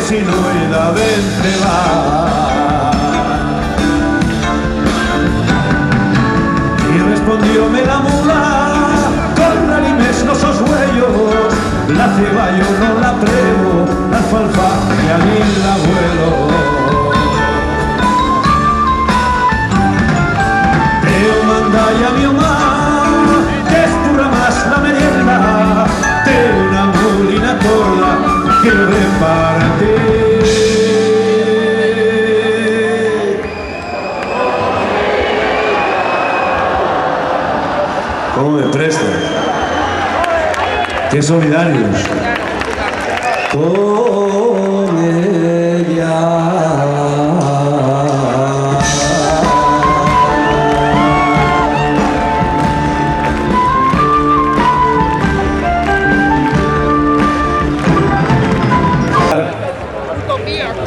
si no he de entregar. Y respondióme la mula con animes no sos huellos, la ceba yo no la trevo, la alfalfa que a mí la vuelo. Teo manda ya mi mamá, que es pura más la merienda, de una mulina torda que lo reparate. ¿Cómo me prestan? ¡Qué solidarios! Con ella.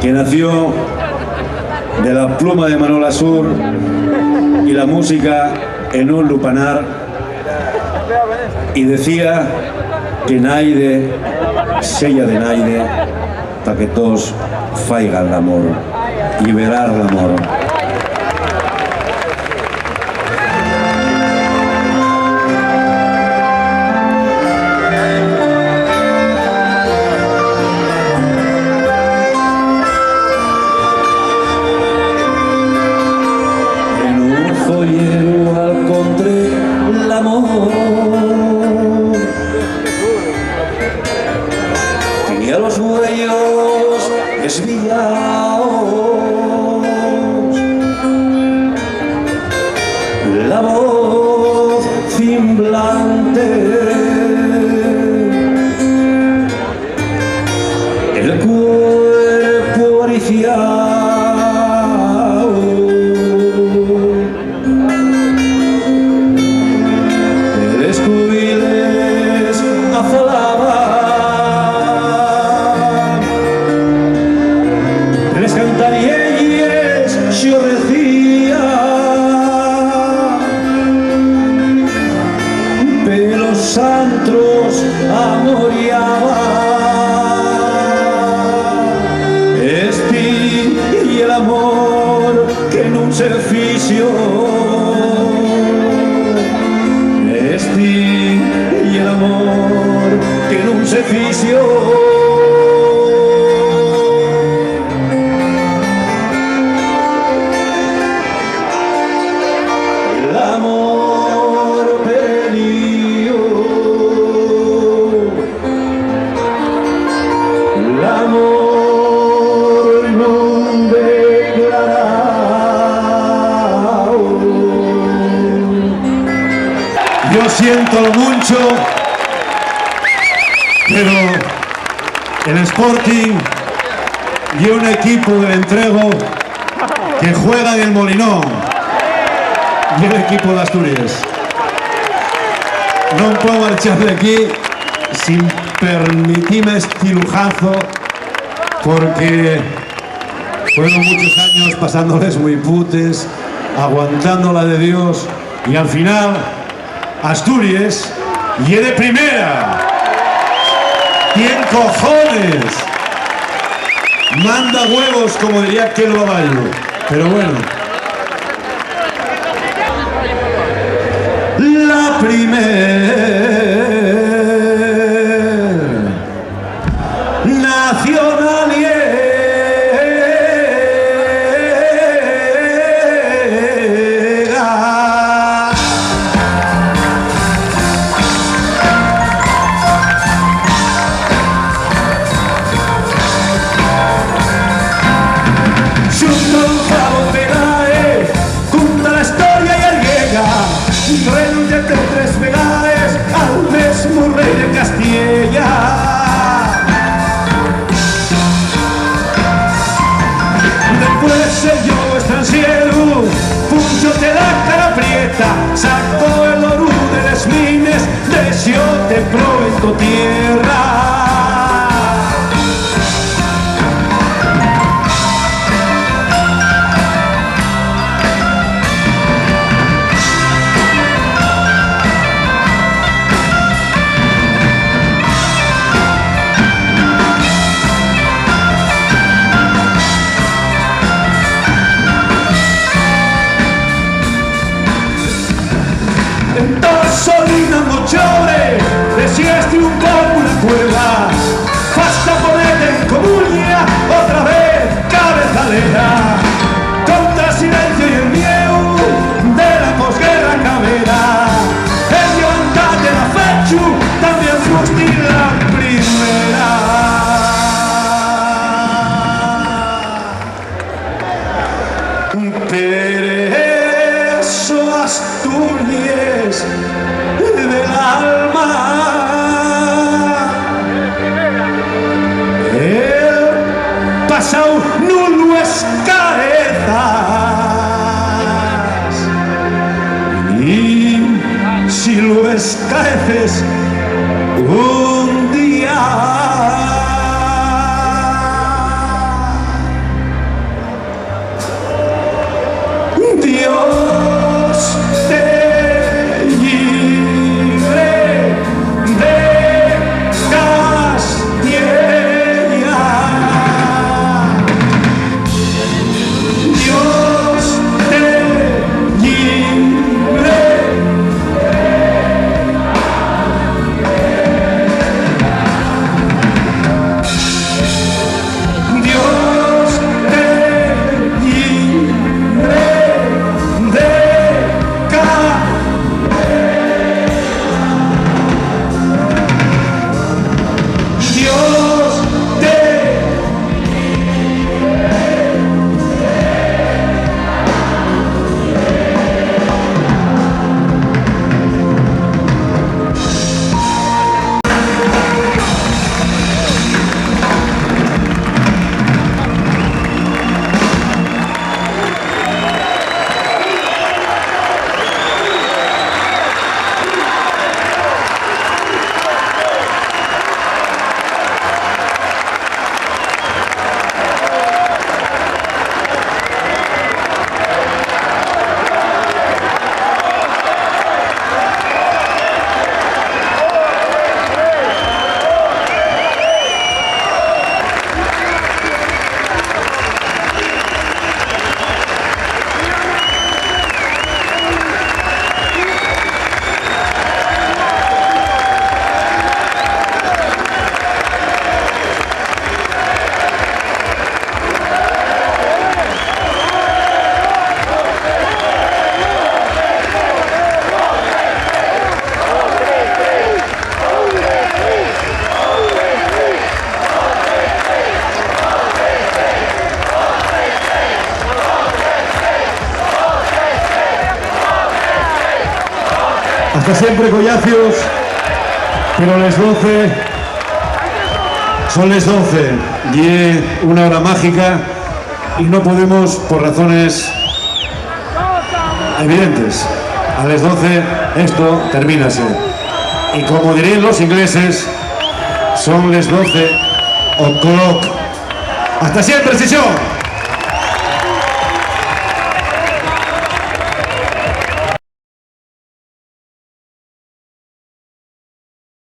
Que nació de la pluma de Manol Asur y la música en un lupanar, y decía que naide sella de naide para que todos faigan el amor y verar el amor. Tenía los huellos desviados, la voz cimblante, el cuerpo ariciado, tres cubiles azolaban, tres cantarielles yo decía, pelos antros amoriaban, este y el amor que nun se fició, este y el amor que nun se fició. El amor perdió, el amor non declarado. Yo siento mucho, pero el Sporting y un equipo del Entrego que juega en el Molinón y el equipo de Asturias. No puedo marchar de aquí sin permitirme este lujazo, porque fueron muchos años pasándoles muy putes, aguantando la de Dios, y al final Asturias y de primera. ¡Tien cojones! Manda huevos, como diría aquel baballo. Pero bueno. La primera nacionaliega. Xunto un cabo pegae, junta la historia y arriega, renunciante tres vegaes al mesmo rei de Castilla. Después el yo extranjero, Puncho te da cara prieta, sacó el oro de las mines, deseó te provecho tierra. pasado no lo escaezas, y si lo escaeces un día, Dios te libre de Castilla. Dios te libre. Dios te libre. Hasta siempre, collacios, pero les 12, son les 12, y una hora mágica, y no podemos, por razones evidentes, a las 12 esto termínase. Y como dirían los ingleses, son les 12 o'clock. Hasta siempre, sesión.